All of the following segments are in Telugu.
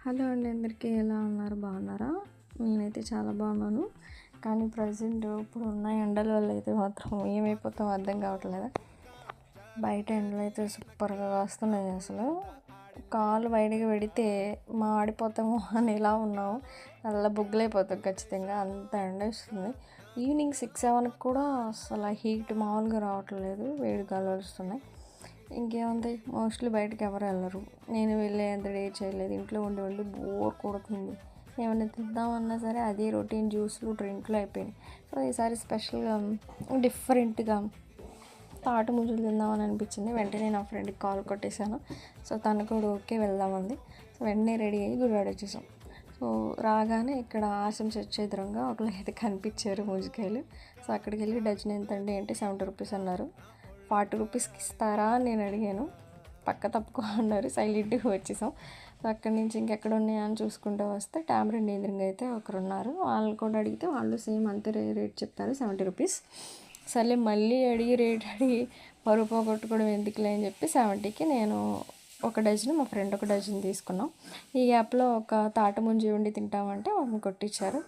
హలో అండి, అందరికీ ఎలా ఉన్నారు? బాగున్నారా? నేనైతే చాలా బాగున్నాను. కానీ ప్రజెంట్ ఇప్పుడు ఉన్న ఎండల వల్ల అయితే మాత్రం ఏమైపోతాం అర్థం కావట్లేదు. బయట ఎండలు అయితే సూపర్గా వస్తున్నాయి. అసలు కాలు బయటకు పెడితే మాడిపోతాము అని ఎలా ఉన్నాము, అలా బుగ్గలైపోతాం ఖచ్చితంగా. అంత ఎండ వస్తుంది. ఈవినింగ్ 6-7 కూడా అసలు హీట్ మామూలుగా రావట్లేదు, వేడి గాలులు వస్తున్నాయి. ఇంకేముంది, మోస్ట్లీ బయటకు ఎవరు వెళ్ళరు. నేను వెళ్ళేంత డే చేయలేదు, ఇంట్లో ఉండి ఉండి బోర్ కొడుతుంది. ఏమైనా తిందామన్నా సరే అదే రొటీన్ జ్యూస్లు డ్రింక్లు అయిపోయినాయి. సో ఈసారి స్పెషల్గా డిఫరెంట్గా తాటి ముంజలు తిందామని అనిపించింది. వెంటనే నా ఫ్రెండ్కి కాల్ కొట్టేశాను. సో తను కూడా ఓకే వెళ్దామంది. సో వెంటనే రెడీ అయ్యి గుడివాడ వచ్చేసాం. సో రాగానే ఇక్కడ ఆసం చర్చ్ ఎదురుగా ఒకళ్ళు అయితే కనిపించారు ముంజికాయలు. సో అక్కడికి వెళ్ళి డజన్ ఎంతండి అంటే 70 రూపీస్ అన్నారు. 40 రూపీస్కి ఇస్తారా అని నేను అడిగాను. పక్క తప్పుకో అన్నారు. సైలెంట్గా వచ్చేసాం. సో అక్కడి నుంచి ఇంకెక్కడ ఉన్నాయా అని చూసుకుంటూ వస్తే టామరెండ్ ఎదురుగా అయితే ఒకరు ఉన్నారు. వాళ్ళు కూడా అడిగితే వాళ్ళు సేమ్ అంతే రేట్ చెప్తారు, 70 రూపీస్. సర్లే మళ్ళీ రేట్ అడిగి పరువు పోగొట్టుకోవడం ఎందుకులే అని చెప్పి 70కి నేను ఒక డజన్, మా ఫ్రెండ్ ఒక డజన్ తీసుకున్నాం. ఈ గ్యాప్లో ఒక తాట ముంజి ఉండి తింటామంటే వాళ్ళని కొట్టించారు.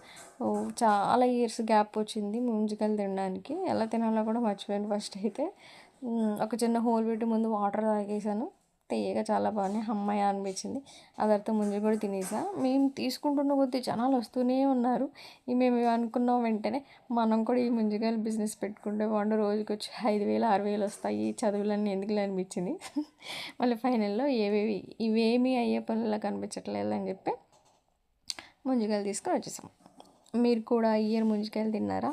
చాలా ఇయర్స్ గ్యాప్ వచ్చింది ముంజికాయలు తినడానికి. ఎలా తినాలో కూడా మర్చిపోయాను. ఫస్ట్ అయితే ఒక చిన్న హోల్ పెట్టి ముందు వాటర్ తాగేసాను. తీయగా చాలా బాగున్నాయి, అమ్మాయి అనిపించింది. ఆ తర్వాత ముంజు కూడా తినేసా. మేము తీసుకుంటున్న కొద్దీ జనాలు వస్తూనే ఉన్నారు. మేము అనుకున్నాం వెంటనే మనం కూడా ఈ ముంజికాయలు బిజినెస్ పెట్టుకుంటే బాగుండు, రోజుకి వచ్చి 5,000 6,000 వస్తాయి, చదువులన్నీ ఎందుకులే అనిపించింది. మళ్ళీ ఫైనల్లో ఇవేమీ అయ్యే పనులా కనిపించట్లేదు అని చెప్పి ముంజికాయలు తీసుకొని వచ్చేసాం. మీరు కూడా ఈ ఇయర్ ముంజికాయలు తిన్నారా?